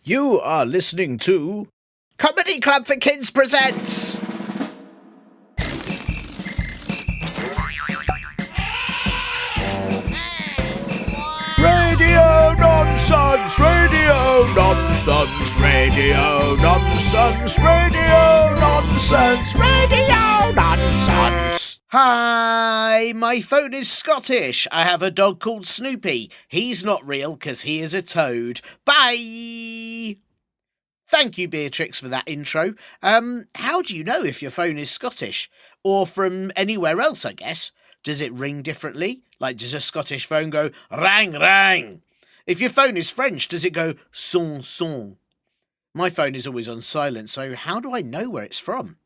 You are listening to Comedy Club for Kids presents Radio Nonsense, Radio Nonsense, Radio Nonsense, Radio Nonsense, Radio Nonsense. Hi, my phone is Scottish. I have a dog called Snoopy. He's not real because he is a toad. Bye! Thank you, Beatrix, for that intro. How do you know if your phone is Scottish? Or from anywhere else, I guess? Does it ring differently? Like, does a Scottish phone go, rang, rang? If your phone is French, does it go, son, son? My phone is always on silent, so how do I know where it's from?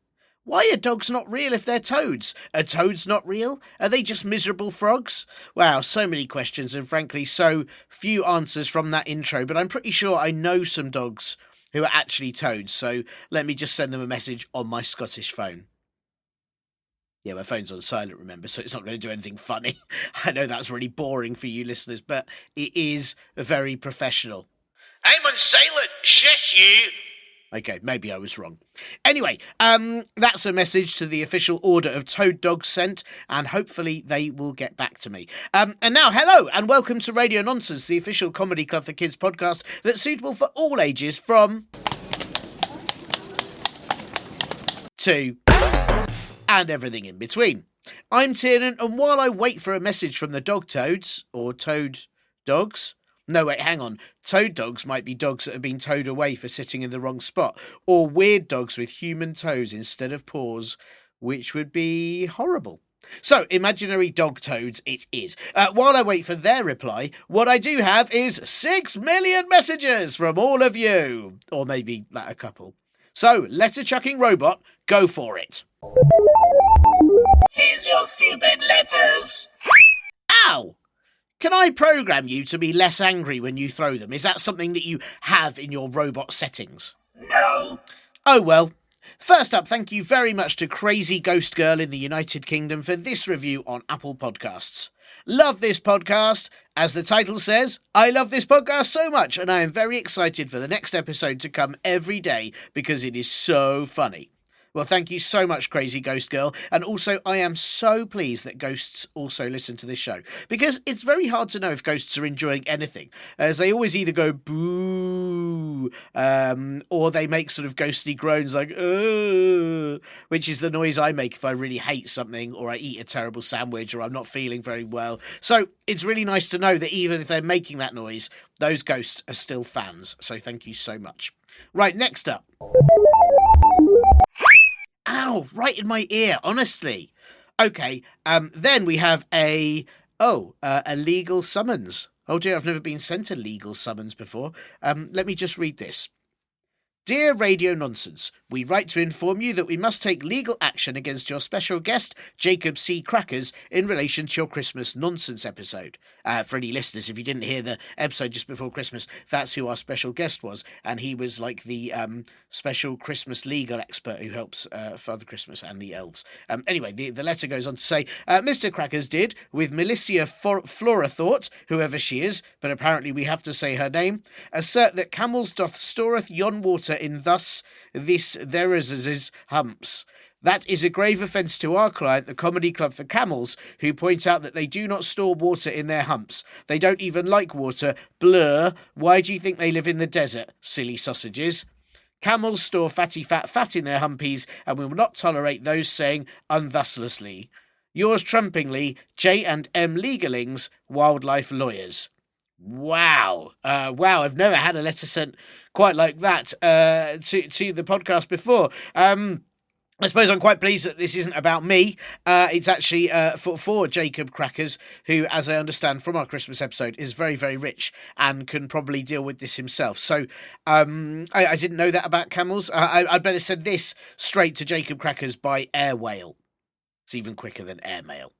Why are dogs not real if they're toads? Are toads not real? Are they just miserable frogs? Wow, so many questions and frankly so few answers from that intro, but I'm pretty sure I know some dogs who are actually toads, so let me just send them a message on my Scottish phone. Yeah, my phone's on silent, remember, so it's not going to do anything funny. I know that's really boring for you listeners, but it is very professional. I'm on silent, shush you! Okay, maybe I was wrong. Anyway, that's a message to the official order of toad dogs sent, and hopefully they will get back to me. And now, hello, and welcome to Radio Nonsense, the official Comedy Club for Kids podcast that's suitable for all ages from... to... and everything in between. I'm Tiernan, and while I wait for a message from the dog toads, or toad dogs... No, wait, hang on. Toad dogs might be dogs that have been towed away for sitting in the wrong spot, or weird dogs with human toes instead of paws, which would be horrible. So, imaginary dog toads it is. While I wait for their reply, what I do have is 6 million messages from all of you. Or maybe a couple. So, letter-chucking robot, go for it. Here's your stupid letters. Ow! Can I program you to be less angry when you throw them? Is that something that you have in your robot settings? No. Oh well. First up, thank you very much to Crazy Ghost Girl in the United Kingdom for this review on Apple Podcasts. Love this podcast. As the title says, I love this podcast so much and I am very excited for the next episode to come every day because it is so funny. Well, thank you so much, Crazy Ghost Girl. And also, I am so pleased that ghosts also listen to this show. Because it's very hard to know if ghosts are enjoying anything. As they always either go boo, or they make sort of ghostly groans like, which is the noise I make if I really hate something, or I eat a terrible sandwich, or I'm not feeling very well. So it's really nice to know that even if they're making that noise, those ghosts are still fans. So thank you so much. Right, next up. Ow, right in my ear, honestly. Okay, then we have a legal summons. Oh dear, I've never been sent a legal summons before. Let me just read this. Dear Radio Nonsense, we write to inform you that we must take legal action against your special guest, Jacob C. Crackers, in relation to your Christmas nonsense episode. For any listeners, if you didn't hear the episode just before Christmas, that's who our special guest was, and he was like the special Christmas legal expert who helps Father Christmas and the elves. Anyway, the letter goes on to say, Mr. Crackers did, with Melissa Florathought, whoever she is, but apparently we have to say her name, assert that camels doth storeth yon water in thus this there is humps. That is a grave offence to our client, the Comedy Club for Camels, who point out that they do not store water in their humps. They don't even like water. Blur. Why do you think they live in the desert? Silly sausages. Camels store fatty fat in their humpies, and we will not tolerate those saying unthuslessly. Yours trumpingly, J&M Legalings, Wildlife Lawyers. Wow. Wow, I've never had a letter sent quite like that to the podcast before. I suppose I'm quite pleased that this isn't about me. It's actually for Jacob Crackers, who, as I understand from our Christmas episode, is very, very rich and can probably deal with this himself. So I didn't know that about camels. I'd better send this straight to Jacob Crackers by airwhale. It's even quicker than airmail.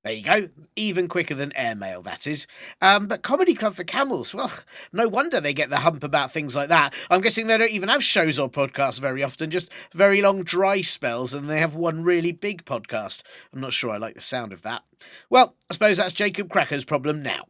There you go. Even quicker than airmail, that is. But Comedy Club for Camels, well, no wonder they get the hump about things like that. I'm guessing they don't even have shows or podcasts very often, just very long dry spells, and they have one really big podcast. I'm not sure I like the sound of that. Well, I suppose that's Jacob Cracker's problem now.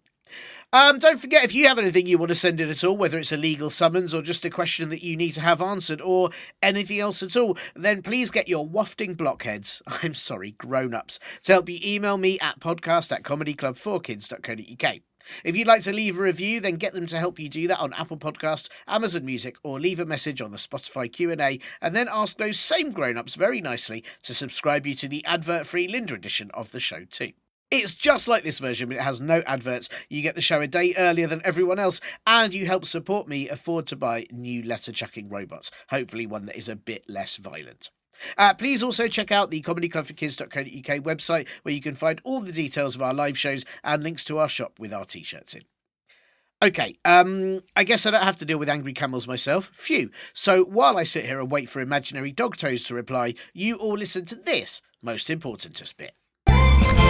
Don't forget, if you have anything you want to send in at all, whether it's a legal summons or just a question that you need to have answered or anything else at all, then please get your wafting blockheads, I'm sorry, grown-ups, to help you email me at podcast@comedyclub4kids.co.uk. If you'd like to leave a review, then get them to help you do that on Apple Podcasts, Amazon Music, or leave a message on the Spotify Q&A, and then ask those same grown-ups very nicely to subscribe you to the advert-free Linda edition of the show too. It's just like this version, but it has no adverts. You get the show a day earlier than everyone else, and you help support me afford to buy new letter-chucking robots, hopefully one that is a bit less violent. Please also check out the comedyclubforkids.co.uk website, where you can find all the details of our live shows and links to our shop with our t-shirts in. Okay, I guess I don't have to deal with angry camels myself. Phew. So while I sit here and wait for imaginary dog toes to reply, you all listen to this most important bit.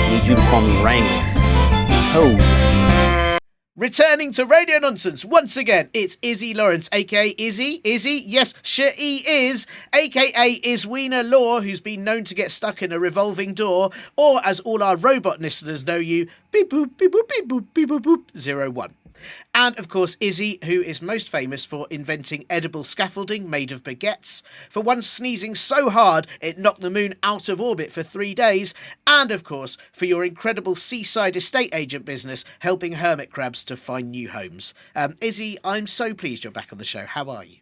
Need you to call me Wrangler. Oh. Returning to Radio Nonsense once again, it's Iszi Lawrence, aka Izzy. Yes, she is, aka Iswena Law, who's been known to get stuck in a revolving door, or as all our robot listeners know you, beep boop, beep boop, beep boop, beep boop, boop, 01. And, of course, Izzy, who is most famous for inventing edible scaffolding made of baguettes, for once sneezing so hard it knocked the moon out of orbit for 3 days, and, of course, for your incredible seaside estate agent business helping hermit crabs to find new homes. Izzy, I'm so pleased you're back on the show. How are you?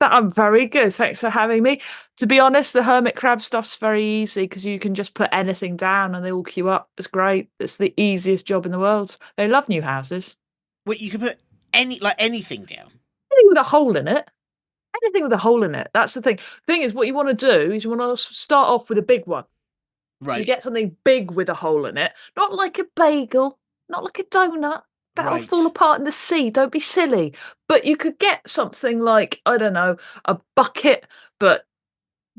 I'm very good. Thanks for having me. To be honest, the hermit crab stuff's very easy because you can just put anything down and they all queue up. It's great. It's the easiest job in the world. They love new houses. Wait, you can put anything down? Anything with a hole in it. Anything with a hole in it. That's the thing. Thing is, what you want to do is you want to start off with a big one. Right. So you get something big with a hole in it. Not like a bagel, not like a donut. That'll Right. fall apart in the sea. Don't be silly. But you could get something like, I don't know, a bucket, but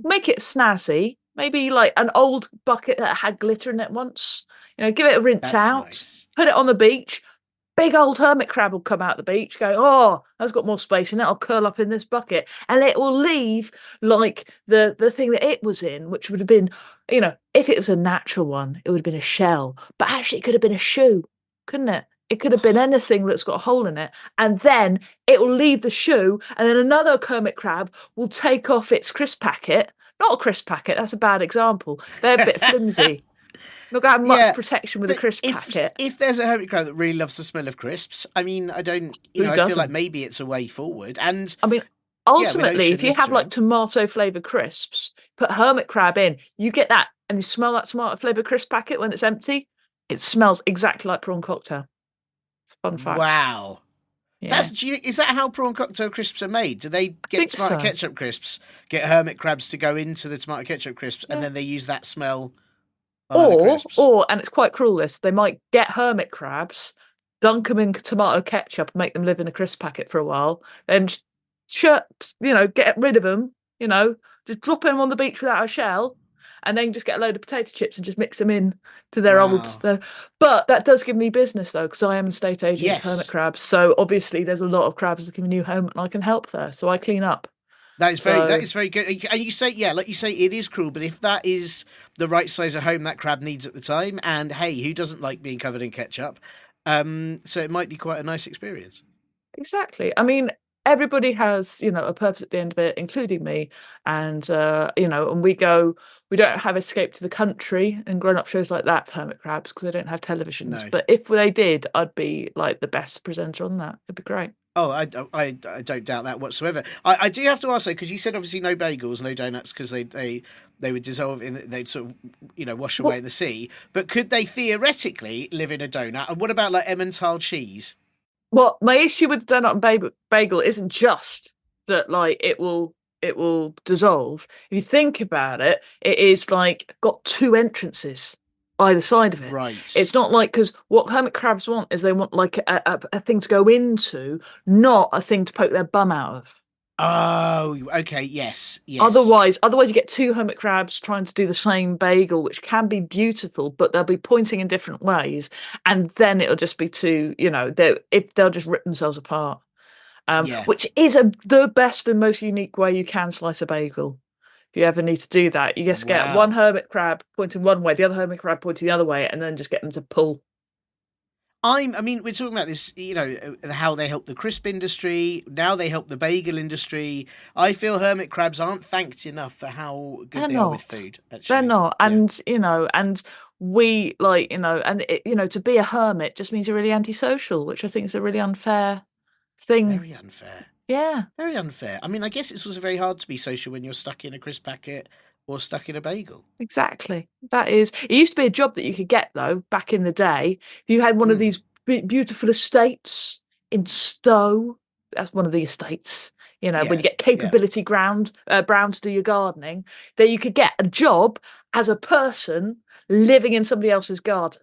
make it snazzy. Maybe like an old bucket that had glitter in it once. Give it a rinse That's out. nice. Put it on the beach. Big old hermit crab will come out the beach, go, oh, that's got more space in it. I'll curl up in this bucket. And it will leave like the thing that it was in, which would have been, if it was a natural one, it would have been a shell. But actually, it could have been a shoe, couldn't it? It could have been anything that's got a hole in it. And then it will leave the shoe, and then another hermit crab will take off its crisp packet. Not a crisp packet, that's a bad example. They're a bit flimsy. Not got much protection with a crisp packet. If there's a hermit crab that really loves the smell of crisps, I mean, I don't, I feel like maybe it's a way forward. And I mean, ultimately, if you have like tomato flavoured crisps, put hermit crab in, you get that, and you smell that tomato flavoured crisp packet when it's empty. It smells exactly like prawn cocktail. It's a fun fact. Wow. Yeah. Is that how prawn cocktail crisps are made? Do they get tomato ketchup crisps, get hermit crabs to go into the tomato ketchup crisps, and then they use that smell? Or, and it's quite cruel this, they might get hermit crabs, dunk them in tomato ketchup, make them live in a crisp packet for a while, then get rid of them, just drop them on the beach without a shell, and then just get a load of potato chips and just mix them in to their old. But that does give me business though, because I am an estate agent of hermit crabs. So obviously there's a lot of crabs looking for a new home, and I can help there. So I clean up. That is very good. And you say, like you say, it is cruel, but if that is the right size of home that crab needs at the time, and hey, who doesn't like being covered in ketchup? So it might be quite a nice experience. Exactly. I mean, everybody has, a purpose at the end of it, including me. And, and we don't have Escape to the Country and grown-up shows like that for hermit crabs because they don't have televisions. No. But if they did, I'd be like the best presenter on that. It'd be great. Oh, I don't doubt that whatsoever. I do have to ask though, because you said obviously no bagels, no donuts, because they would dissolve they'd sort of wash away in the sea. But could they theoretically live in a donut? And what about like Emmental cheese? Well, my issue with the donut and bagel isn't just that like it will dissolve. If you think about it, it is like got two entrances either side of it. Right. It's not like, because what hermit crabs want is they want like a thing to go into, not a thing to poke their bum out of. Oh, okay. Yes. Yes. Otherwise, you get two hermit crabs trying to do the same bagel, which can be beautiful, but they'll be pointing in different ways, and then it'll just be two. They'll just rip themselves apart. Yeah. Which is the best and most unique way you can slice a bagel. If you ever need to do that, you just get one Wow. hermit crab pointing one way, the other hermit crab pointing the other way, and then just get them to pull. I mean, we're talking about this, how they help the crisp industry. Now they help the bagel industry. I feel hermit crabs aren't thanked enough for how good They're they are with not. food, They're actually. not. Yeah. And we to be a hermit just means you're really antisocial, which I think is a really unfair thing. Very unfair. Yeah. Very unfair. I mean, I guess it's also very hard to be social when you're stuck in a crisp packet or stuck in a bagel. Exactly. It used to be a job that you could get though back in the day. If you had one of Mm. these beautiful estates in Stowe, that's one of the estates. When Yeah. you get Yeah. capability brown to do your gardening, that you could get a job as a person living in somebody else's garden.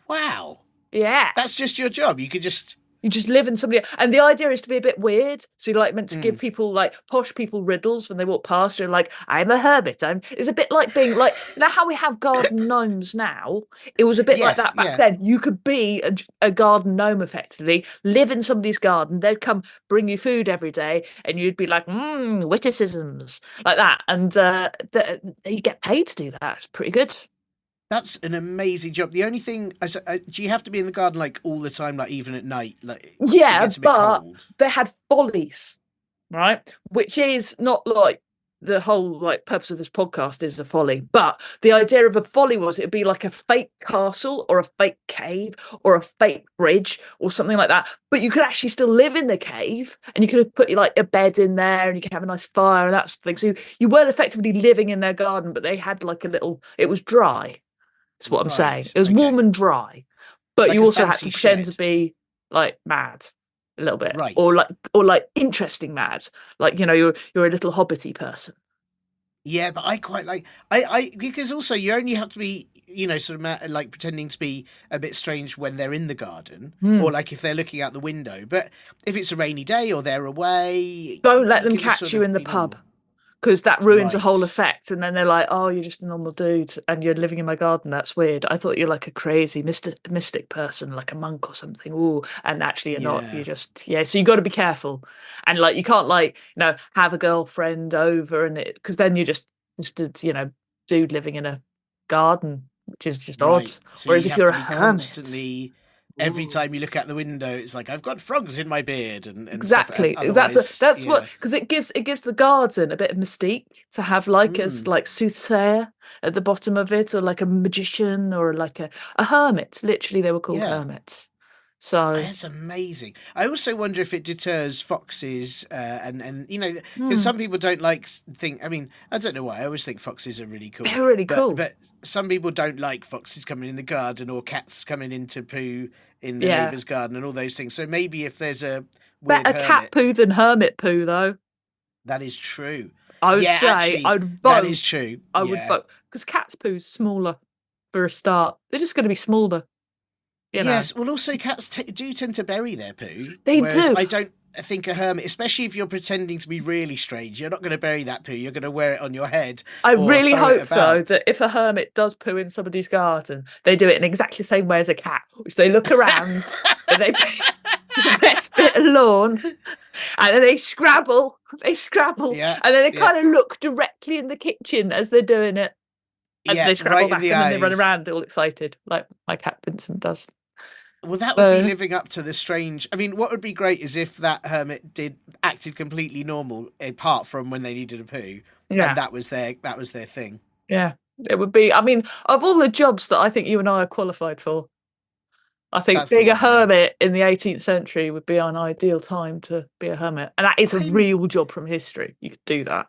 Wow. Yeah. That's just your job. You could just. You just live in somebody, and the idea is to be a bit weird. So you're like meant to give Mm. people like posh people riddles when they walk past. You're like, I'm a hermit. It's a bit like being like, how we have garden gnomes now. It was a bit like Yes. that back Yeah. then. You could be a garden gnome effectively, live in somebody's garden. They'd come bring you food every day, and you'd be like, witticisms like that, and you get paid to do that. It's pretty good. That's an amazing job. The only thing, do you have to be in the garden like all the time, like even at night? Like it Yeah, gets a bit but cold. they had follies, right? Which is not like the whole like purpose of this podcast is a folly, but the idea of a folly was it'd be like a fake castle or a fake cave or a fake bridge or something like that. But you could actually still live in the cave, and you could have put like a bed in there, and you could have a nice fire and that sort of thing. So you weren't effectively living in their garden, but they had like a little. It was dry. That's what I'm saying. Right. It was warm Okay. and dry, but Like you a also had fancy to pretend to shed. be like mad a little bit, Right. or like interesting mad, like you're a little hobbity person. Yeah, but I quite like I because also you only have to be sort of like pretending to be a bit strange when they're in the garden or like if they're looking out the window. But if it's a rainy day or they're away, Don't let you them can just catch sort you of in the be pub, normal. because that ruins the whole Right. effect. And then they're like, "Oh, you're just a normal dude, and you're living in my garden. That's weird. I thought you're like a crazy mystic person, like a monk or something. Ooh, and actually you're not. You're Yeah. just So you got to be careful, and like you can't like have a girlfriend over because then you're just a dude living in a garden, which is just odd. Right. So Whereas you if have you're to a be hermit, constantly every ooh. time you look out the window, it's like I've got frogs in my beard and stuff. Exactly. Otherwise, That's what yeah. because it gives the garden a bit of mystique to have like a Mm. like soothsayer at the bottom of it, or like a magician, or like a hermit. Literally, they were called Yeah. hermits. So, It's amazing. I also wonder if it deters foxes, and because hmm, some people don't think. I mean, I don't know why. I always think foxes are really cool, they're really but cool. but some people don't like foxes coming in the garden or cats coming in to poo in the Yeah, neighbour's garden and all those things. So maybe if there's a weird better cat hermit, poo than hermit poo, though. that is true. I would Yeah, say actually, that is true. I would Yeah. vote because cat's poo's smaller for a start. They're just going to be smaller, you know. Yes, well, also cats do tend to bury their poo, They whereas do. I don't think a hermit, especially if you're pretending to be really strange, you're not going to bury that poo. You're going to wear it on your head I or really throw it hope, though, about. that if a hermit does poo in somebody's garden, they do it in exactly the same way as a cat, which they look around and they pee the best bit of lawn, and then they scrabble, Yeah, and then they yeah, kind of look directly in the kitchen as they're doing it, and yeah, they scrabble right in back, the and then they run eyes. around all excited, like my cat Vincent does. Well, that would be So, living up to the strange. I mean, what would be great is if that hermit acted completely normal, apart from when they needed a poo, and yeah, that was their thing. yeah, it would be. I mean, of all the jobs that I think you and I are qualified for, I think That's the being a one. Yeah. hermit in the 18th century would be an ideal time to be a hermit. And that is a I'm real job from history. You could do that.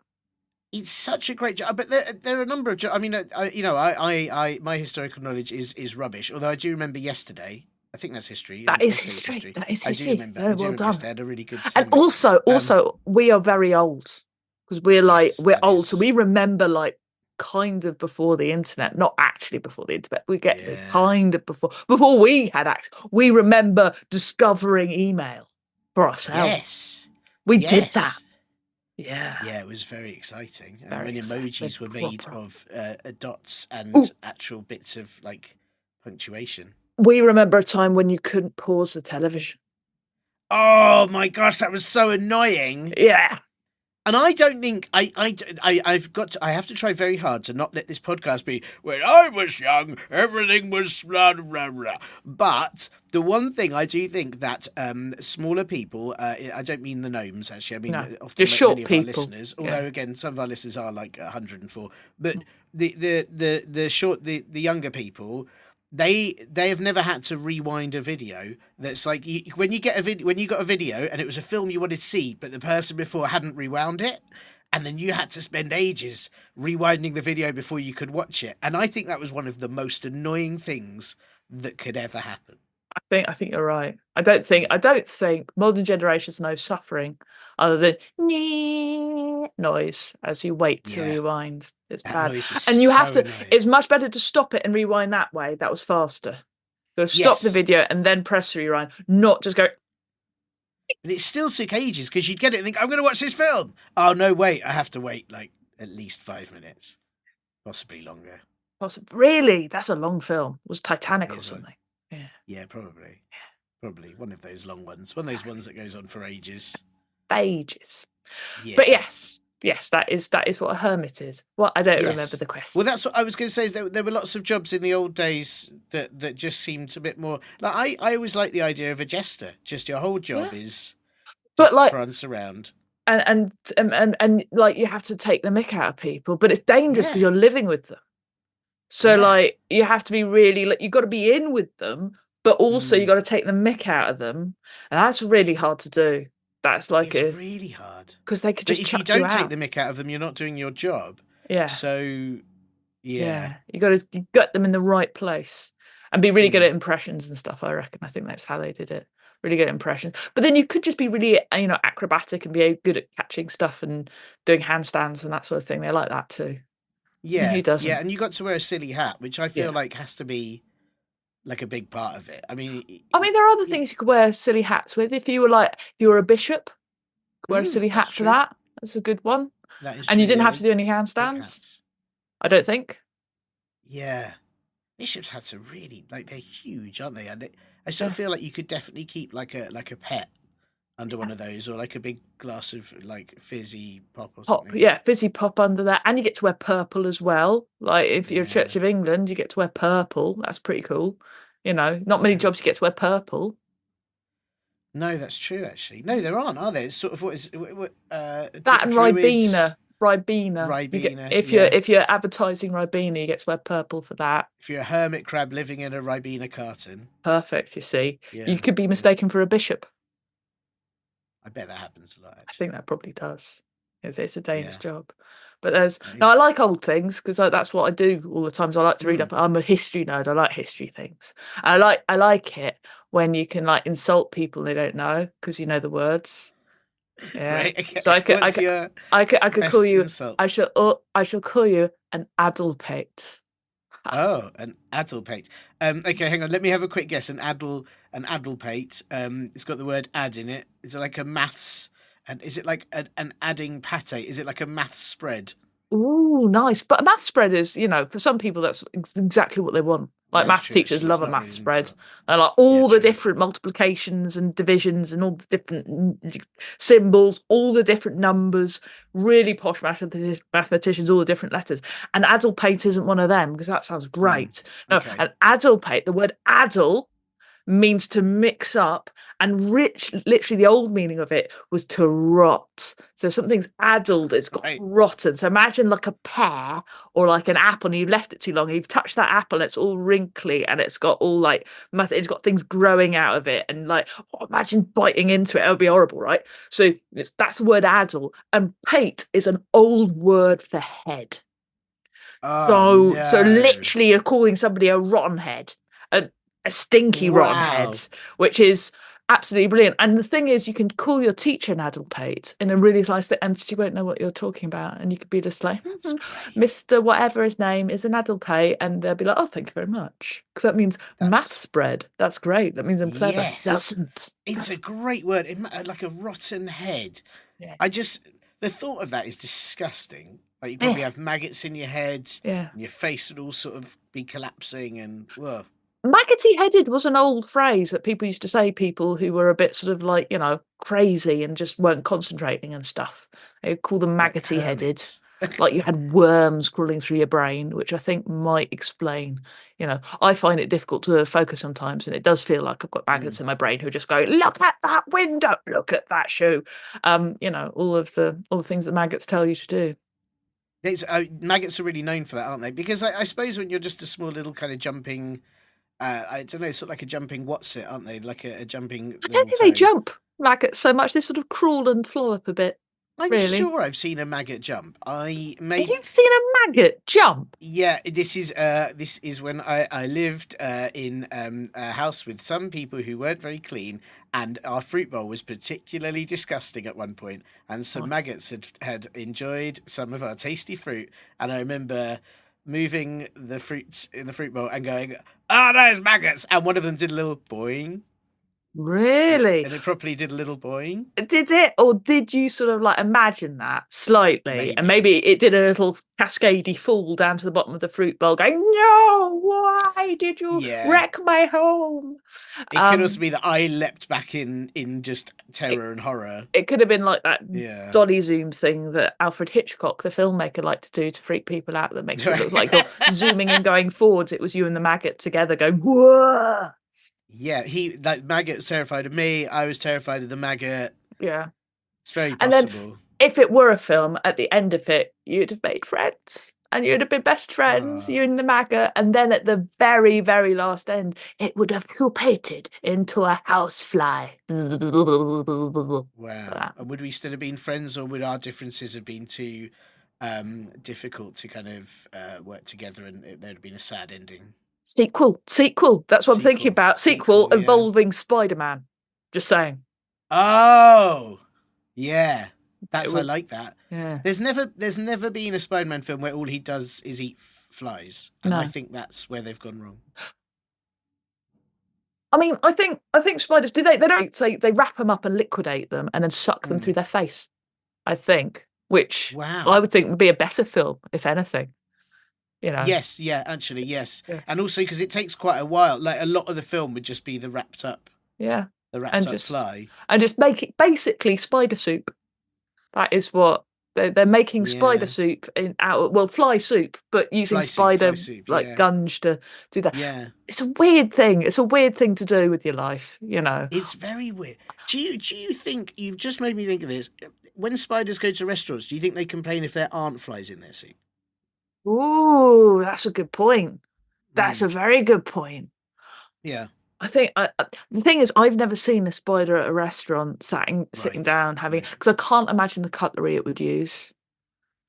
It's such a great job, but there are a number of jobs. I mean, I my historical knowledge is rubbish. Although I do remember yesterday. I think that's history, isn't That it? is Yesterday's history. history. That is I do history. remember. So I do well remember done. yesterday. I had a really good And sermon. also, we are very old because Yes, we're that old. So is. we remember like kind of before the internet, not actually before the internet. We get Yeah. kind of before we had access. We remember discovering email for ourselves. Yes. We did that. Yes. Yeah. Yeah, it was very exciting. And Very when exciting. emojis were made Proper. of dots Ooh. and actual bits of like punctuation. We remember a time when you couldn't pause the television. Oh my gosh, that was so annoying. Yeah. And I don't think I have to try very hard to not let this podcast be when I was young, everything was blah blah blah. But the one thing I do think that smaller people, I don't mean the gnomes actually, I mean No, often just many short of our people. listeners, Yeah. although again some of our listeners are like 104, but the younger people. They have never had to rewind a video that's like when you got a video and it was a film you wanted to see, but the person before hadn't rewound it, and then you had to spend ages rewinding the video before you could watch it. And I think that was one of the most annoying things that could ever happen. I think you're right. I don't think modern generations know suffering other than noise as you wait to Yeah. rewind. It's That bad. noise was And you have so to annoying. it's much better to stop it and rewind that way. That was faster. You gotta stop the Yes. video and then press rewind, not just go. And it still took ages because you'd get it and think, I'm going to watch this film. Oh, no, wait. I have to wait like at least 5 minutes, possibly longer. Really? That's a long film. It was Titanic or Is it? something. Yeah. Yeah, probably. Probably one of those long ones. One of those ones that goes on for ages. Ages. Yeah. But yes, that is what a hermit is. Well, I don't remember the question. Well, that's what I was going to say. Is there were lots of jobs in the old days that just seemed a bit more like I always like the idea of a jester. Just your whole job is But, just like- prance around. And like you have to take the mick out of people, but it's dangerous because Yeah. you're living with them. So Yeah. like you have to be really like you've got to be in with them, but also you got to take the mick out of them, and that's really hard to do. That's like It's really hard because they could but just if you chuck don't you take out. the mick out of them, you're not doing your job. Yeah. So, yeah. You got to get them in the right place and be really good at impressions and stuff. I reckon. I think that's how they did it. Really good at impressions. But then you could just be really, acrobatic and be good at catching stuff and doing handstands and that sort of thing. They like that too. Yeah, Who doesn't? yeah, and you got to wear a silly hat, which I feel Yeah. like has to be like a big part of it. I mean, there are other things you could wear silly hats with. If you were a bishop, wear a silly hat that's for true. that. That's a good one. That is And you true, didn't yeah, have to do any big handstands. hats. I don't think. Yeah, bishops' hats are really like they're huge, aren't they? And I sort of feel like you could definitely keep like a pet under one of those, or like a big glass of like fizzy pop or Pop, something. yeah, fizzy pop under that, and you get to wear purple as well. Like if you're Church of England, you get to wear purple. That's pretty cool. Not many jobs you get to wear purple. No, that's true. Actually, no, there aren't, are there? It's sort of what is That and Druids. Ribena. Ribena, If you're advertising Ribena, you get to wear purple for that. If you're a hermit crab living in a Ribena carton, Perfect. You see, Yeah, you could be mistaken for a bishop. I bet that happens a lot. I Actually, think that probably does. It's a dangerous Yeah. job. But there's That no. I is. like old things because that's what I do all the times. I like to read up. I'm a history nerd. I like history things. I like it when you can like insult people they don't know because you know the words. Yeah. Right, okay. So I could best call you. insult? I shall call you an addlepate. Oh, an addlepate. Okay, hang on. Let me have a quick guess. An addlepate. It's got the word "add" in it. Is it like a maths? And is it like an adding pate? Is it like a maths spread? Ooh, nice. But a math spread is, for some people that's exactly what they want. Like That's maths true, teachers actually. It's love a not math really an spread. insult. And like all the true. different multiplications and divisions and all the different symbols, all the different numbers, really posh mathematicians, all the different letters. And addlepate isn't one of them because that sounds great. No, okay. an addlepate, the word addle means to mix up, and literally the old meaning of it was to rot. So something's addled, it's got Right. rotten. So imagine like a pear or like an apple and you've left it too long, you've touched that apple and it's all wrinkly and it's got all like it's got things growing out of it, and like imagine biting into it. It would be horrible, right? So that's the word addle, and pate is an old word for head. Oh, So no. literally you're calling somebody a rotten head, a stinky rotten Wow. head, which is Absolutely brilliant. And the thing is, you can call your teacher an addlepate in a really nice thing, and she won't know what you're talking about. And you could be just like, That's great. Mr. Whatever his name is an addlepate. And they'll be like, oh, thank you very much. Because that means maths bread. That's great. That means I'm clever. Yes. Doesn't. It's a great word. Like a rotten head. Yeah. The thought of that is disgusting. Like you probably have maggots in your head. Yeah. And your face would all sort of be collapsing and, whoa. Maggoty-headed was an old phrase that people used to say, people who were a bit sort of like, crazy and just weren't concentrating and stuff. They would call them Like maggoty-headed. hermits. Like you had worms crawling through your brain, which I think might explain, I find it difficult to focus sometimes, and it does feel like I've got maggots in my brain who just go, look at that window, look at that shoe. All the things that maggots tell you to do. Maggots are really known for that, aren't they? Because I suppose when you're just a small little kind of jumping, I don't know, sort of like a jumping what's-it, aren't they? Like a jumping. I don't think they jump, maggots, so much. They sort of crawl and flollop a bit. I'm really. sure I've seen a maggot jump. You've seen a maggot jump? Yeah, this is when I lived in a house with some people who weren't very clean, and our fruit bowl was particularly disgusting at one point, and some maggots had enjoyed some of our tasty fruit, and I remember moving the fruits in the fruit bowl and going, "Ah, those maggots!" and one of them did a little boing. Really? And it properly did a little boing. Did it? Or did you sort of like imagine that slightly? And maybe it did a little cascadey fall down to the bottom of the fruit bowl going, no, why did you wreck my home? It could also be that I leapt back in just terror and horror. It could have been like that dolly zoom thing that Alfred Hitchcock, the filmmaker, liked to do to freak people out, that makes it look like you're zooming and going forwards. It was you and the maggot together going, whoa. Yeah, that maggot's terrified of me. I was terrified of the maggot. Yeah. It's very possible. And then if it were a film, at the end of it, you'd have made friends. And you'd have been best friends, you and the maggot. And then at the very, very last end, it would have pupated into a housefly. Wow. And would we still have been friends, or would our differences have been too difficult to kind of work together, and there would have been a sad ending? Sequel. That's what I'm thinking about. Sequel involving Spider-Man. Just saying. Oh, yeah. I like that. Yeah. There's never been a Spider-Man film where all he does is eat flies, and I think that's where they've gone wrong. I mean, I think spiders do. They don't say they wrap them up and liquidate them and then suck them through their face. I think, which I would think would be a better film, if anything. Yes, actually, yes. Yeah. And also because it takes quite a while. Like a lot of the film would just be the wrapped up fly. And just make it basically spider soup. That is what they're making spider soup fly soup, but using spider gunge to do that. Yeah. It's a weird thing. It's a weird thing to do with your life, It's very weird. Do you think, you've just made me think of this, when spiders go to restaurants, do you think they complain if there aren't flies in their soup? Ooh, that's a good point. That's a very good point. Yeah. I think the thing is, I've never seen a spider at a restaurant sitting down having, because I can't imagine the cutlery it would use.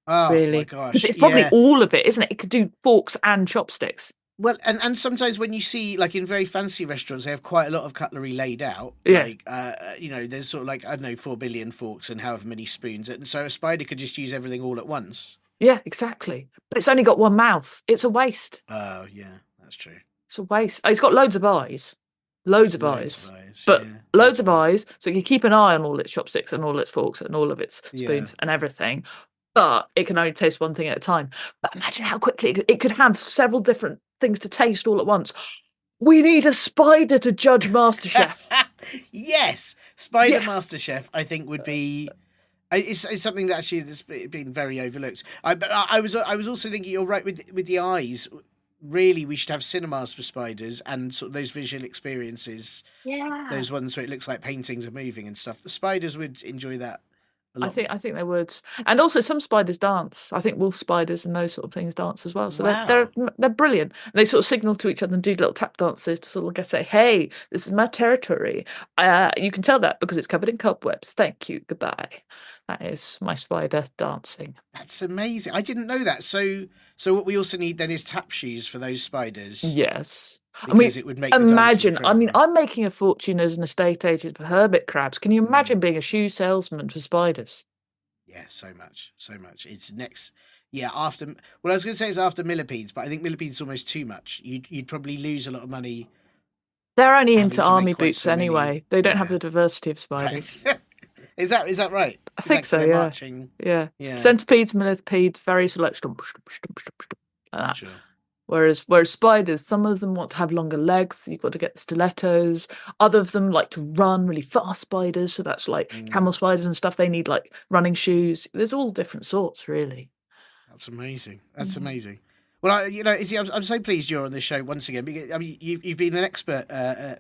Oh, really. My gosh. It's probably all of it, isn't it? It could do forks and chopsticks. Well, and sometimes when you see, like in very fancy restaurants, they have quite a lot of cutlery laid out. Yeah. Like, there's sort of like, I don't know, 4 billion forks and however many spoons. And so a spider could just use everything all at once. Yeah, exactly. But it's only got one mouth. It's a waste. Oh, yeah, that's true. It's a waste. It's got loads of eyes. Loads of eyes. But loads of eyes. So you can keep an eye on all its chopsticks and all its forks and all of its spoons and everything. But it can only taste one thing at a time. But imagine how quickly it could have several different things to taste all at once. We need a spider to judge MasterChef. Yes. Spider MasterChef, I think, would be... It's something that actually has been very overlooked. But I was also thinking, you're right with the eyes. Really, we should have cinemas for spiders and sort of those visual experiences. Yeah, those ones where it looks like paintings are moving and stuff. The spiders would enjoy that a lot. I think they would, and also some spiders dance. I think wolf spiders and those sort of things dance as well. So they're brilliant. And they sort of signal to each other and do little tap dances to sort of say, "Hey, this is my territory." You can tell that because it's covered in cobwebs. Thank you. Goodbye. That is my spider dancing. That's amazing. I didn't know that. So what we also need then is tap shoes for those spiders. Yes. I mean, because it would make the dancing imagine. I mean, incredible. I'm making a fortune as an estate agent for hermit crabs. Can you imagine being a shoe salesman for spiders? Yeah, so much, so much. It's next. Yeah, after. Well, I was going to say it's after millipedes, but I think millipedes is almost too much. You'd probably lose a lot of money They're only having into to make army quite boots so many. anyway. They don't have Yeah, the diversity of right. spiders. Is that right? I Is that think 'cause so, they're yeah. marching? Yeah. Yeah, Centipedes, millipedes, very select stump, stump, stump, stump, stump, like that. sure. Whereas spiders, some of them want to have longer legs. You've got to get the stilettos. Other of them like to run really fast spiders. So that's like camel spiders and stuff. They need like running shoes. There's all different sorts, really. That's amazing. That's amazing. Well, Izzy, I'm so pleased you're on this show once again. Because, I mean, you've been an expert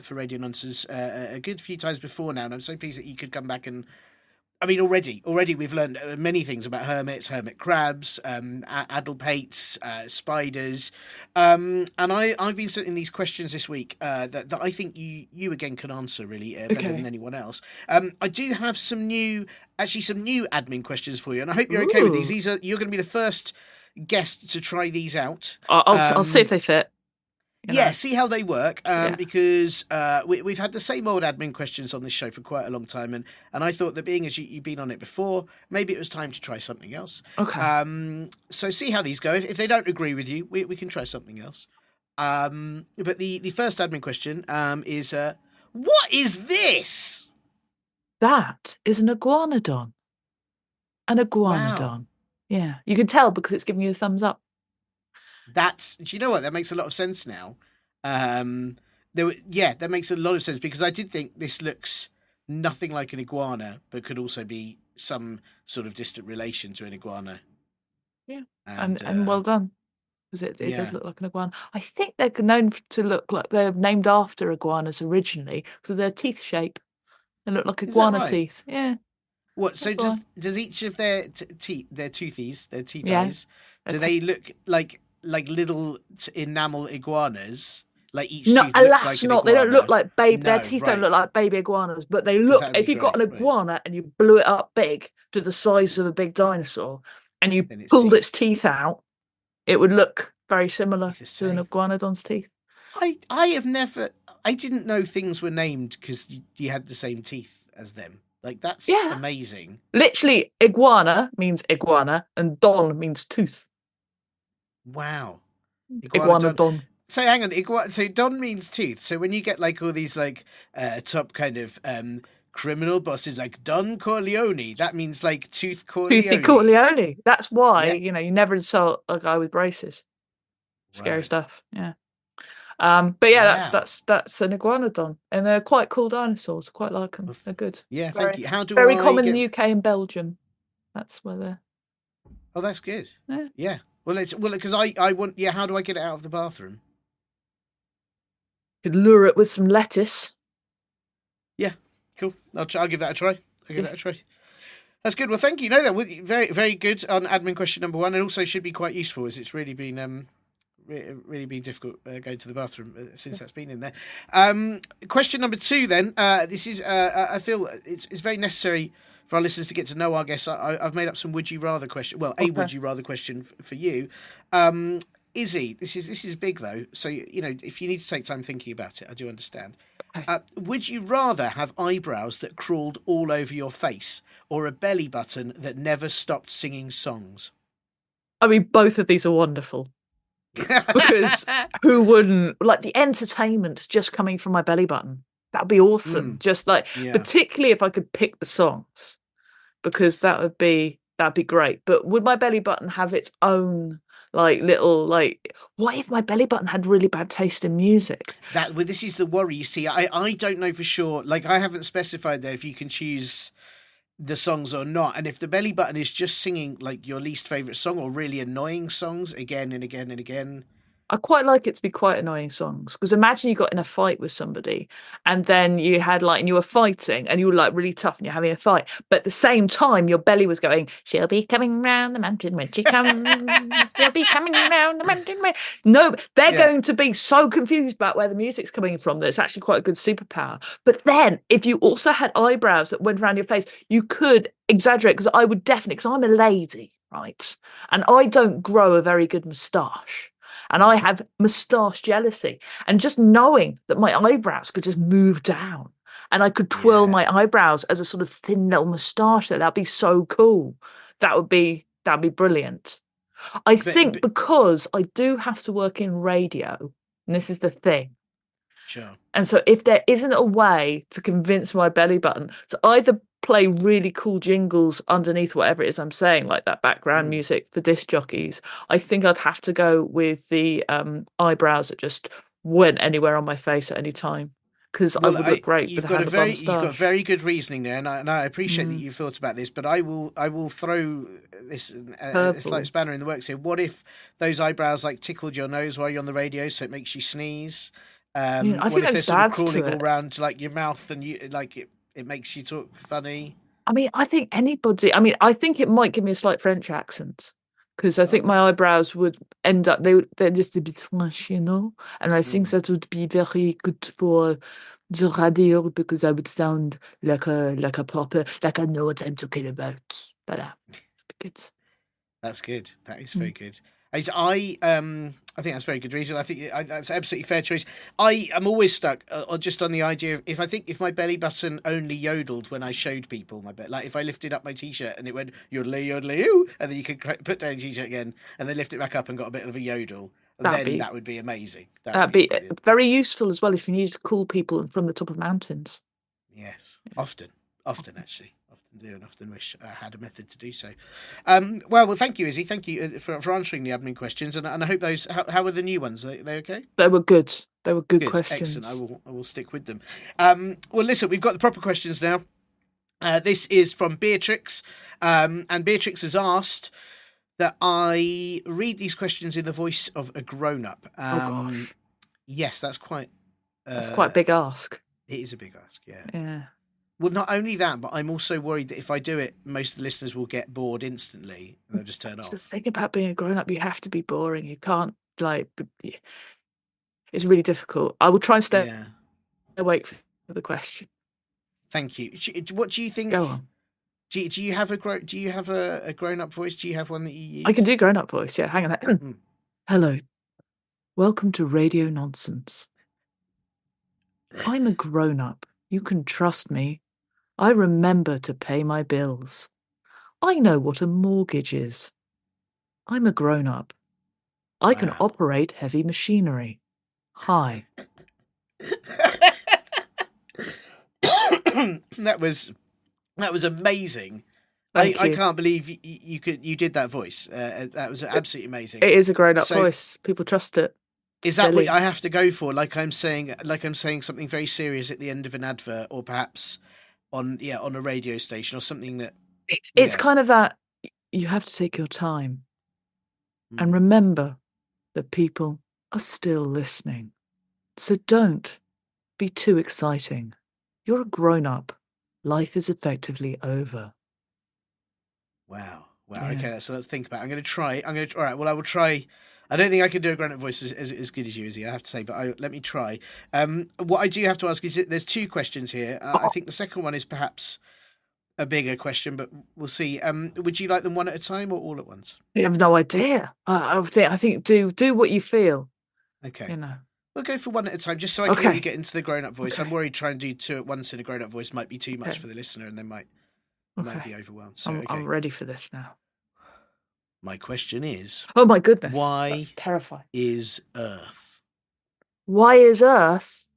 for Radio Nonsense a good few times before now, and I'm so pleased that you could come back and. I mean, already we've learned many things about hermits, hermit crabs, adelpates, spiders, and I've been sending these questions this week that I think you again can answer really better than anyone else. I do have some new admin questions for you, and I hope you're okay with these. Ooh. You're going to be the first guest to try these out. I'll see if they fit. Yeah, see how they work, Yeah. because we've had the same old admin questions on this show for quite a long time, and I thought that being as you've been on it before, maybe it was time to try something else. Okay. So see how these go. If they don't agree with you, we can try something else. But the first admin question is, what is this? That is an iguanodon. An iguanodon. Wow. Yeah. You can tell because it's giving you a thumbs up. Do you know what? That makes a lot of sense now. That makes a lot of sense because I did think this looks nothing like an iguana, but could also be some sort of distant relation to an iguana. Yeah. And And well done. Because it yeah. does look like an iguana. I think they're known to look like they're named after iguanas originally because of their teeth shape. They look like Is that iguana right? teeth. Yeah. What? So That's does each of their teeth, their toothies, their teeth Yeah. eyes, do they look like little enamel iguanas? Like each No, tooth looks alas, like an not. They don't look iguana? like baby. Their No, teeth right. don't look like baby iguanas, but they 'Cause look. that would be If you got an great, right. iguana and you blew it up big to the size of a big dinosaur, and you Then it's pulled its teeth. teeth out, it would look very similar The to an same. iguanodon's teeth. I have never. I didn't know things were named because you had the same teeth as them. Like that's Yeah. amazing. Literally, iguana means iguana, and don means tooth. Wow. Iguanodon. So hang on, so don means tooth. So when you get like all these like top kind of criminal bosses like Don Corleone, that means like tooth Corleone. Toothy Corleone. That's why, Yeah. you never insult a guy with braces. Scary Right. stuff. Yeah. But yeah, Wow. that's an iguanodon, and they're quite cool dinosaurs. Quite like them. They're good. Yeah, Very, thank you. How do very I common get... in the UK and Belgium. That's where they're. Oh, that's good. Yeah. Yeah. Well, because I want. Yeah. How do I get it out of the bathroom? You could lure it with some lettuce. Yeah. Cool. I'll give that a try. That's good. Well, thank you. No, that was very, very good on admin question number one, and also should be quite useful as it's really been really been difficult going to the bathroom since that's been in there. Question number two, then. This is I feel it's very necessary for our listeners to get to know our guests. I've made up some would you rather question. Well, a would you rather question for you. Izzy, this is big though. So if you need to take time thinking about it, I do understand. Okay. Would you rather have eyebrows that crawled all over your face, or a belly button that never stopped singing songs? I mean, both of these are wonderful. Because who wouldn't like the entertainment just coming from my belly button? That'd be awesome. Just like particularly if I could pick the songs, because that'd be great. But would my belly button have its own like little like? What if my belly button had really bad taste in music? This is the worry. You see, I don't know for sure. Like I haven't specified there if you can choose the songs or not, and if the belly button is just singing like your least favorite song or really annoying songs again and again and again. I quite like it to be quite annoying songs, because imagine you got in a fight with somebody and then you had like, and you were fighting and you were like really tough and you're having a fight, but at the same time your belly was going, she'll be coming round the mountain when she comes, she'll be coming round the mountain when... No, they're going to be so confused about where the music's coming from that it's actually quite a good superpower. But then if you also had eyebrows that went around your face, you could exaggerate, because I would definitely, because I'm a lady, right? And I don't grow a very good moustache. And I have moustache jealousy. And just knowing that my eyebrows could just move down and I could twirl my eyebrows as a sort of thin little moustache there, that'd be so cool. That'd be brilliant. I think but because I do have to work in radio, and this is the thing. sure. And so if there isn't a way to convince my belly button to either play really cool jingles underneath whatever it is I'm saying, like that background music for disc jockeys, I think I'd have to go with the eyebrows that just went anywhere on my face at any time. Because I would look great with a handlebar you've got moustache. very good reasoning there, and I appreciate that you've thought about this. But I will throw this a slight Curveball. spanner in the works here. What if those eyebrows like tickled your nose while you're on the radio, so it makes you sneeze? I What think if that they're just sort of adds to crawling all it. around like your mouth, and you like it makes you talk funny? I mean, I think anybody. I mean, I think it might give me a slight French accent because I think Oh. my eyebrows would end up. They're just a bit flush, and I think that would be very good for the radio because I would sound like a proper, like I know what I'm talking about. But good. That's good. That is very good. I think that's a very good reason. I think that's an absolutely fair choice. I am always stuck just on the idea of if my belly button only yodeled when I showed people my belly, like if I lifted up my t-shirt and it went yodelay yodelay yoo, and then you could put down your t-shirt again and then lift it back up and got a bit of a yodel, that would be amazing. That'd be Brilliant. very useful as well if you need to call people from the top of mountains. Yes, often actually. Do and often wish I had a method to do so. Well, thank you, Izzy. Thank you for answering the admin questions, and I hope those. How are the new ones? Are they okay? They were good. They were good Good, questions. excellent. I will stick with them. Well, listen, we've got the proper questions now. This is from Beatrix, and Beatrix has asked that I read these questions in the voice of a grown-up. Oh gosh, Yes, that's quite. that's quite a big ask. It is a big ask. Yeah. Yeah. Well, not only that, but I'm also worried that if I do it, most of the listeners will get bored instantly and they'll just turn It's the off. thing about being a grown up. You have to be boring. You can't it's really difficult. I will try and stay Yeah. awake for the question. Thank you. What do you think? Go on. Do you have a grown up voice? Do you have one that you use? I can do grown up voice. Yeah, hang on. Hello. Welcome to Radio Nonsense. I'm a grown up. You can trust me. I remember to pay my bills. I know what a mortgage is. I'm a grown up. I can Wow. operate heavy machinery. Hi. That was amazing. Thank I you. can't believe you did that voice. That was absolutely amazing. It is a grown up So- voice. People trust it. Is that what Silly. I have to go for? Like I'm saying something very serious at the end of an advert, or perhaps on a radio station or something that. It's Yeah. kind of that you have to take your time and Mm. remember that people are still listening. So don't be too exciting. You're a grown up. Life is effectively over. Wow. Yeah. Okay, so let's think about it. I'm going to try. All right. Well, I will try. I don't think I can do a grown-up voice as good as you, Izzy, I have to say, but let me try. What I do have to ask is there's two questions here. I think the second one is perhaps a bigger question, but we'll see. Would you like them one at a time or all at once? You have no idea. I think do what you feel. Okay. You know. We'll go for one at a time, just so I can Okay. really get into the grown-up voice. Okay. I'm worried trying to do two at once in a grown-up voice might be too much Okay. for the listener, and they might Okay. be overwhelmed. So, I'm ready for this now. My question is, Oh my goodness. Why- That's terrifying. is Earth? Why is Earth?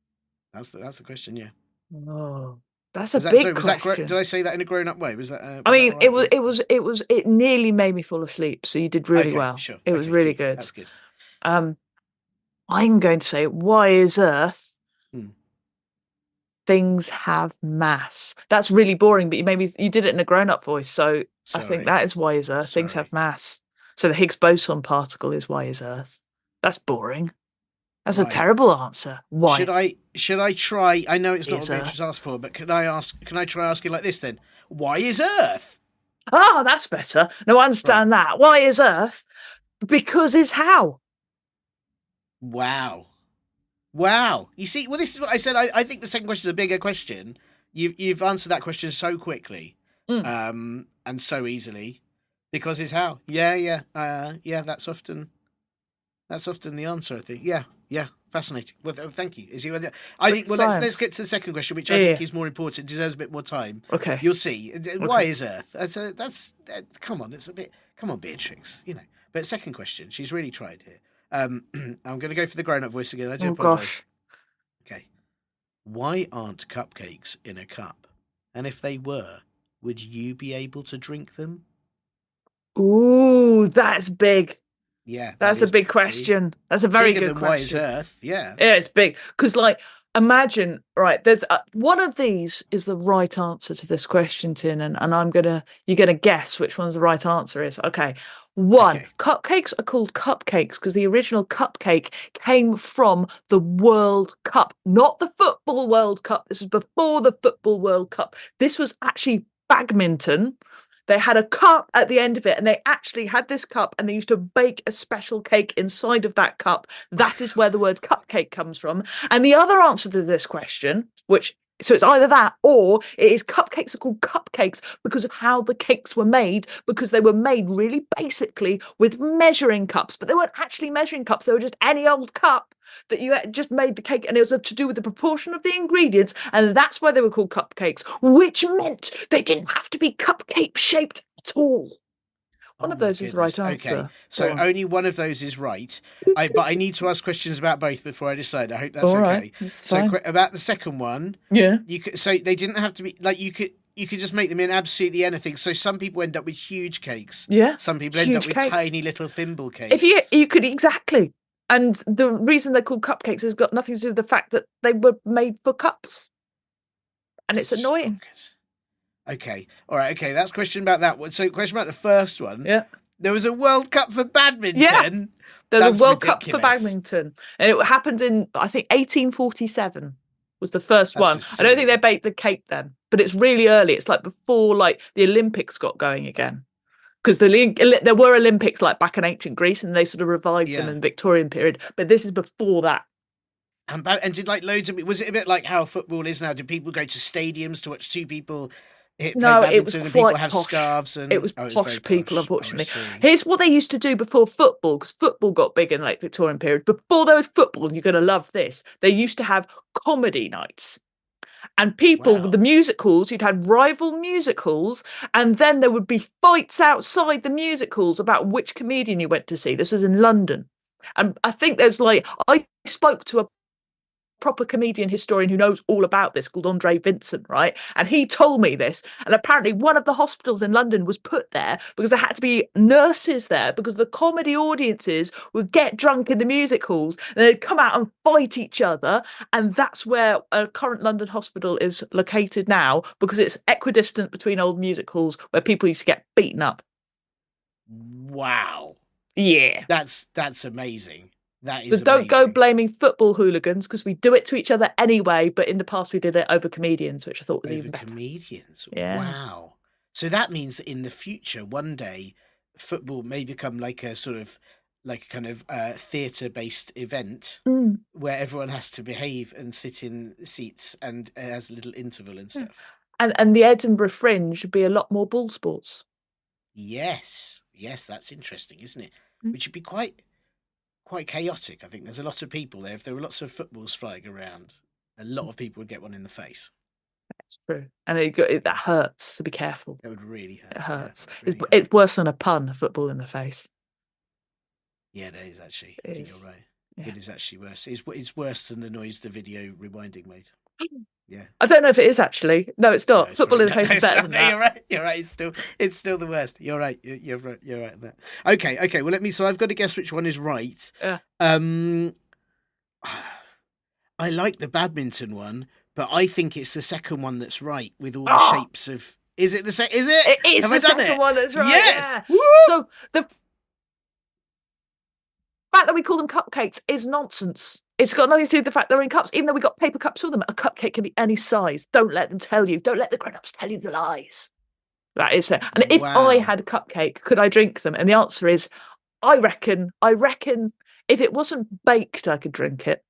That's the question, yeah. Oh, that's a Was that, big sorry, was that question. did I say that in a grown-up way? Was that? I mean, that all right? it nearly made me fall asleep. So you did really Okay, well. Sure. It was Okay, really phew, good. That's good. I'm going to say, why is Earth? Hmm. Things have mass. That's really boring, but you did it in a grown-up voice, so I Sorry. think that is why is Earth. Things Sorry. have mass. So the Higgs boson particle is why is Earth. That's boring. That's a Right. terrible answer. Why? Should I try? I know it's not Is what Beatrice asked for, but can I try asking like this then? Why is Earth? Oh, that's better. No, I understand that. Why is Earth? Because is how. Wow. You see, well, this is what I said. I think the second question is a bigger question. You've answered that question so quickly, and so easily. Because is how. Yeah. That's often That's often the answer, I think. Yeah, fascinating. Well, thank you. Is you? I think. Well, Science. let's get to the second question, which I Yeah. think is more important. Deserves a bit more time. Okay. You'll see. Why Okay. is Earth? That's come on. It's a bit. Come on, Beatrix. But second question. She's really tried here. I'm going to go for the grown-up voice again. I do Oh apologise. gosh. Okay. Why aren't cupcakes in a cup? And if they were, would you be able to drink them? Ooh, that's big. Yeah, That's a big question. That's a very Bigger good than why is question. Earth? Yeah. Yeah, it's big because, like, imagine, right? There's one of these is the right answer to this question, Tin, and you're gonna guess which one's the right answer is. Okay, one, Okay. cupcakes are called cupcakes because the original cupcake came from the World Cup, not the Football World Cup. This was before the Football World Cup. This was actually badminton. They had a cup at the end of it, and they actually had this cup, and they used to bake a special cake inside of that cup. That is where the word cupcake comes from. And the other answer to this question, so it's either that or it is cupcakes are called cupcakes because of how the cakes were made, because they were made really basically with measuring cups, but they weren't actually measuring cups. They were just any old cup that you just made the cake, and it was to do with the proportion of the ingredients, and that's why they were called cupcakes, which meant they didn't have to be cupcake shaped at all. One of those is the right answer. Okay, so only one of those is right. But I need to ask questions about both before I decide. I hope that's All okay. right, that's fine. About the second one, Yeah. So they didn't have to be like you could just make them in absolutely anything. So some people end up with huge cakes. Yeah. Some people end up with cakes. tiny little thimble cakes. If you could exactly. And the reason they're called cupcakes has got nothing to do with the fact that they were made for cups. And it's annoying. Okay. All right. Okay. That's question about that one. So question about the first one. Yeah. There was a World Cup for badminton. Yeah. There's That's a World ridiculous. Cup for badminton. And it happened in, I think, 1847 was the first one. I don't think they baked the cake then, but it's really early. It's like before the Olympics got going again. Because there were Olympics like back in ancient Greece, and they sort of revived them in the Victorian period. But this is before that. And did was it a bit like how football is now? Did people go to stadiums to watch two people play badminton? It was and quite people have posh. scarves and It was posh people, unfortunately. Oh, Here's what they used to do before football, because football got big in like Victorian period. Before there was football, and you're going to love this, they used to have comedy nights. And people with the music halls, you'd had rival music halls, and then there would be fights outside the music halls about which comedian you went to see. This was in London. And I think I spoke to a proper comedian historian who knows all about this called Andre Vincent, right? And he told me this. And apparently one of the hospitals in London was put there because there had to be nurses there because the comedy audiences would get drunk in the music halls and they'd come out and fight each other. And that's where a current London hospital is located now, because it's equidistant between old music halls where people used to get beaten up. Wow. Yeah. That's amazing. That is So don't go amazing. blaming football hooligans, because we do it to each other anyway, but in the past we did it over comedians, which I thought was even better. Comedians. Yeah. Wow. So that means that in the future, one day, football may become like a sort of like a kind of theatre-based event where everyone has to behave and sit in seats and has a little interval and stuff. And the Edinburgh Fringe would be a lot more ball sports. Yes, that's interesting, isn't it? Which would be quite chaotic. I think there's a lot of people there. If there were lots of footballs flying around, a lot of people would get one in the face. That's true. And that hurts, so be careful. That would really hurt. It hurts. Yeah, really it's worse than a pun, a football in the face. Yeah, it is actually. I think you're right. Yeah. It is actually worse. It's worse than the noise the video rewinding made. Yeah. I don't know if it is actually. No, it's not. Football in the face is better than that. You're right. It's still the worst. You're right. You're right. You're right. There. Okay. Well, so I've got to guess which one is right. Yeah. I like the badminton one, but I think it's the second one that's right with all the shapes of. Is it the second? Is it? It is the second one that's right. Yes. Yeah. So the fact that we call them cupcakes is nonsense. It's got nothing to do with the fact they're in cups, even though we got paper cups for them. A cupcake can be any size. Don't let them tell you. Don't let the grown-ups tell you the lies. That is it. And if I had a cupcake, could I drink them? And the answer is, I reckon if it wasn't baked, I could drink it.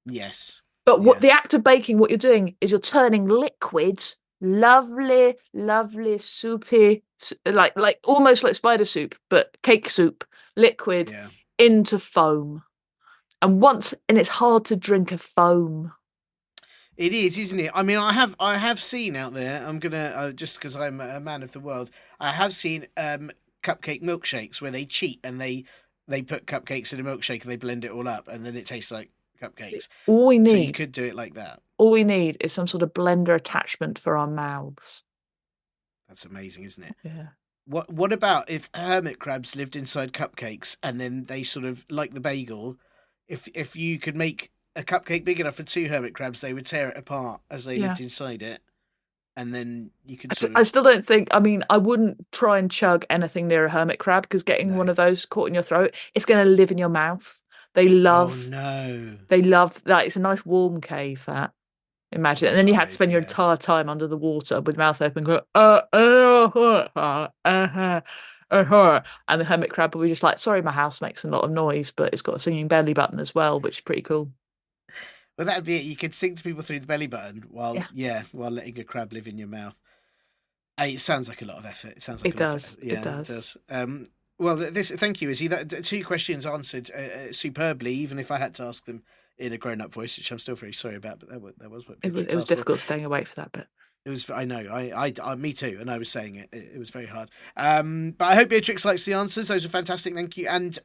Yes. But what the act of baking, what you're doing is you're turning liquid, lovely, soupy, like almost like spider soup, but cake soup, liquid, into foam. And it's hard to drink a foam. It is, isn't it? I mean, I have seen out there. I'm gonna just because I'm a man of the world. I have seen cupcake milkshakes where they cheat and they put cupcakes in a milkshake and they blend it all up and then it tastes like cupcakes. All we So you need, could do it like that. all we need is some sort of blender attachment for our mouths. That's amazing, isn't it? Yeah. What about if hermit crabs lived inside cupcakes and then they sort of like the bagel? If you could make a cupcake big enough for two hermit crabs, they would tear it apart as they lived inside it, and then you could sort of. I still don't think. I mean, I wouldn't try and chug anything near a hermit crab because getting one of those caught in your throat, it's going to live in your mouth. They love. Oh no! They love that. It's a nice warm cave. That imagine, and then you had to spend your yeah. entire time under the water with mouth open, going, and the hermit crab will be just like, sorry, my house makes a lot of noise, but it's got a singing belly button as well, which is pretty cool. Well, that'd be it. You could sing to people through the belly button while letting a crab live in your mouth. It sounds like a lot of effort. It sounds like it does. Yeah, it does. Well, thank you, Izzy. Two questions answered superbly, even if I had to ask them in a grown-up voice, which I'm still very sorry about. But that was what it was difficult staying awake for that bit. It was. I know. I me too. And I was saying it. It was very hard. But I hope Beatrix likes the answers. Those are fantastic. Thank you. And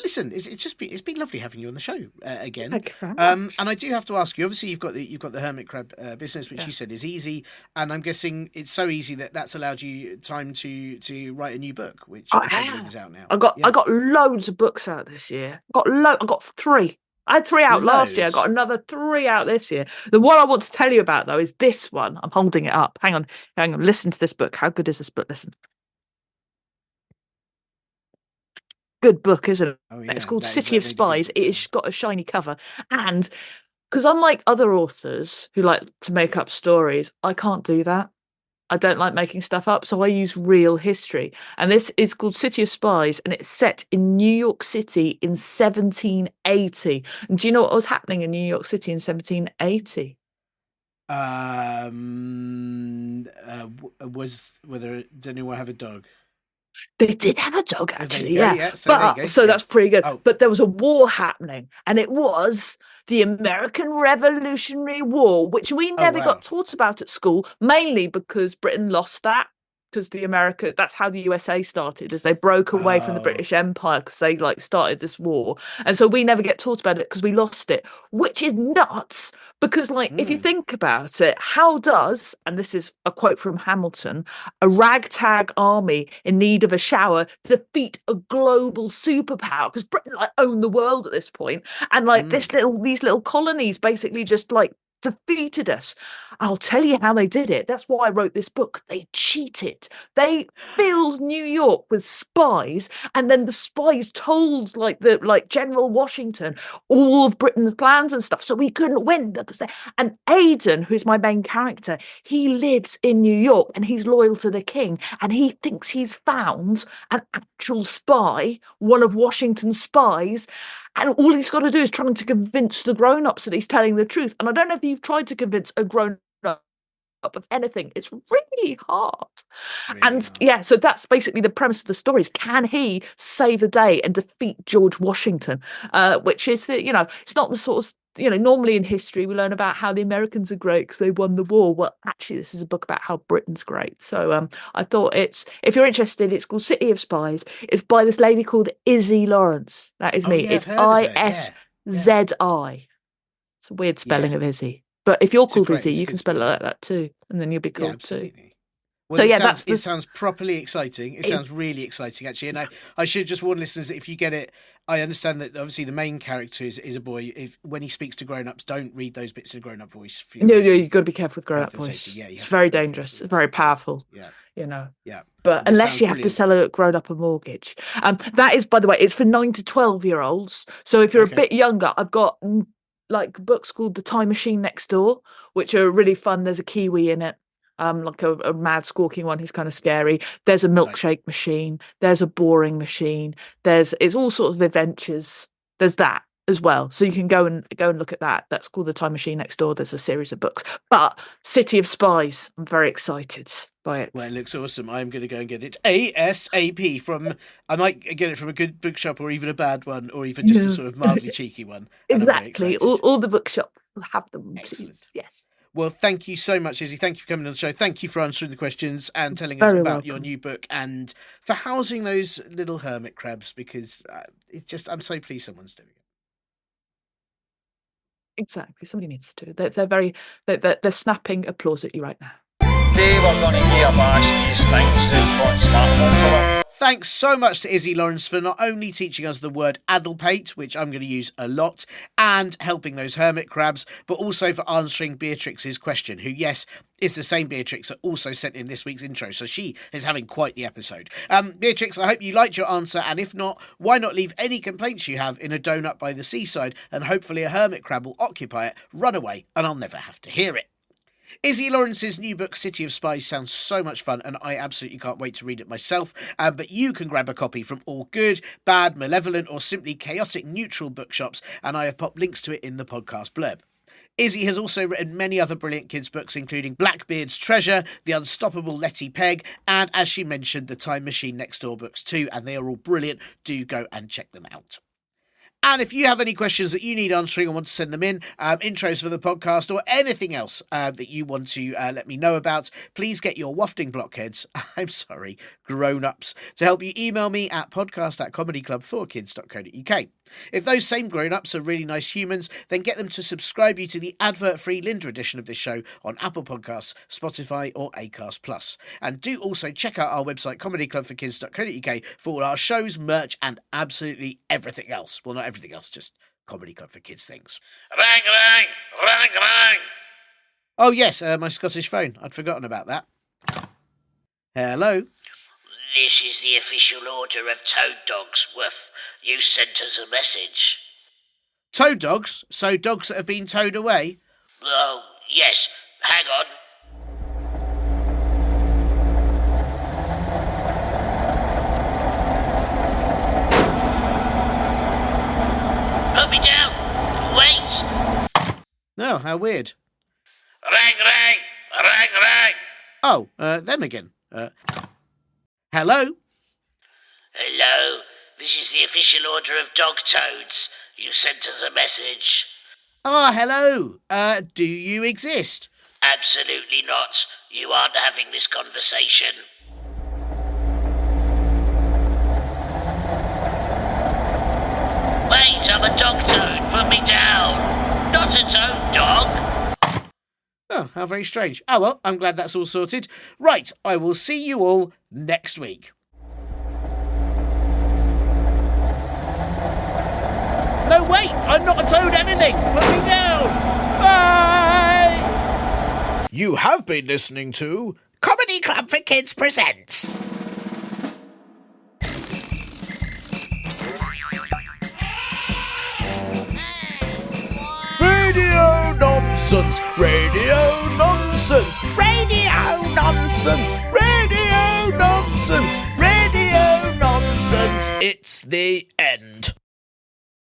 listen, it's been lovely having you on the show again. Thank you very much. And I do have to ask you. Obviously, you've got the hermit crab business, which you said is easy, and I'm guessing it's so easy that's allowed you time to write a new book, which I believe is out now. I got loads of books out this year. I got 3. I had 3 out last year. I got another 3 out this year. The one I want to tell you about though is this one. I'm holding it up. Hang on. Listen to this book. How good is this book? Listen. Good book, isn't it? Oh, yeah. It's called City of Spies. It's got a shiny cover. And because unlike other authors who like to make up stories, I can't do that. I don't like making stuff up, so I use real history. And this is called City of Spies, and it's set in New York City in 1780. And do you know what was happening in New York City in 1780? Did anyone have a dog? They did have a dog, actually, yeah. So that's pretty good. Oh. But there was a war happening, and it was the American Revolutionary War, which we never got taught about at school, mainly because Britain lost that. Because that's how the USA started, as they broke away from the British Empire because they started this war, and so we never get taught about it because we lost it, which is nuts. Because if you think about it, how does, and this is a quote from Hamilton, a ragtag army in need of a shower defeat a global superpower? Because Britain owned the world at this point, and these little colonies basically just defeated us. I'll tell you how they did it. That's why I wrote this book. They cheated. They filled New York with spies, and then the spies told General Washington all of Britain's plans and stuff, so we couldn't win. And Aidan, who's my main character, he lives in New York and he's loyal to the king, and he thinks he's found an actual spy, one of Washington's spies. And all he's got to do is trying to convince the grown-ups that he's telling the truth. And I don't know if you've tried to convince a grown-up of anything. It's really hard. So that's basically the premise of the story is, can he save the day and defeat George Washington? Which is, it's not the sort of, normally in history we learn about how the Americans are great because they won the war. Well, actually, this is a book about how Britain's great. So I thought if you're interested, it's called City of Spies. It's by this lady called Iszi Lawrence. That is me. It's ISZI. It's a weird spelling of Izzy. But if you're called Izzy, you can spell it like that too. And then you'll be called too. Well, it sounds properly exciting. It sounds really exciting, actually. And I should just warn listeners that if you get it, I understand that obviously the main character is a boy. When he speaks to grown-ups, don't read those bits in a grown-up voice. No, you've got to be careful with grown-up voice. It's very dangerous. It's very powerful. Yeah. Yeah. But unless you have to sell a grown-up a mortgage. That is, by the way, it's for 9 to 12-year-olds. So if you're a bit younger, I've got books called The Time Machine Next Door, which are really fun. There's a Kiwi in it. A mad squawking one who's kind of scary. There's a milkshake machine. There's a boring machine. It's all sorts of adventures. There's that as well. So you can go and look at that. That's called The Time Machine Next Door. There's a series of books. But City of Spies, I'm very excited. Buy it. Well, it looks awesome. I'm going to go and get it ASAP from. I might get it from a good bookshop, or even a bad one, or even just a Yeah. sort of mildly cheeky one. And I'm very Exactly. excited. All the bookshops will have them, Excellent. please. Yes. Well, thank you so much, Izzy. Thank you for coming on the show. Thank you for answering the questions and telling us Very about your welcome. new book, and for housing those little hermit crabs, because I'm so pleased someone's doing it. Exactly. Somebody needs to. They're snapping applause at you right now. They were going to gear bash these things that got smartphones on them. Thanks so much to Iszi Lawrence for not only teaching us the word ADVERT, which I'm going to use a lot, and helping those hermit crabs, but also for answering Beatrix's question, who, yes, is the same Beatrix that also sent in this week's intro, so she is having quite the episode. Beatrix, I hope you liked your answer, and if not, why not leave any complaints you have in a donut by the seaside, and hopefully a hermit crab will occupy it, run away, and I'll never have to hear it. Iszi Lawrence's new book, City of Spies, sounds so much fun, and I absolutely can't wait to read it myself. But you can grab a copy from all good, bad, malevolent, or simply chaotic neutral bookshops, and I have popped links to it in the podcast blurb. Izzy has also written many other brilliant kids' books, including Blackbeard's Treasure, The Unstoppable Letty Peg, and, as she mentioned, the Time Machine Next Door books too, and they are all brilliant. Do go and check them out. And if you have any questions that you need answering or want to send them in, intros for the podcast or anything else that you want to let me know about, please get your wafting blockheads, grown-ups, to help you email me at podcast@comedyclub4kids.co.uk. If those same grown-ups are really nice humans, then get them to subscribe you to the advert-free Linda edition of this show on Apple Podcasts, Spotify or Acast+. And do also check out our website, comedyclubforkids.co.uk, for all our shows, merch and absolutely everything else. Well, not everything else, just Comedy Club for Kids things. Rang, rang, rang, rang. Oh, yes, my Scottish phone. I'd forgotten about that. Hello? This is the official order of Toad Dogs. Woof. You sent us a message. Toad dogs? So dogs that have been towed away? Oh, yes. Hang on. Put me down. Wait. No, how weird. Rang, rang, rang, rang. Oh, them again. Hello? Hello. This is the official order of Dog Toads. You sent us a message. Ah, hello. Do you exist? Absolutely not. You aren't having this conversation. Wait, I'm a dog toad. Put me down. Not a toad dog. Oh, how very strange. Oh, well, I'm glad that's all sorted. Right, I will see you all next week. No, wait! I'm not a toad anything! Put me down! Bye! You have been listening to Comedy Club for Kids Presents. Radio nonsense! Radio nonsense! Radio nonsense! Radio nonsense! Radio nonsense! It's the end.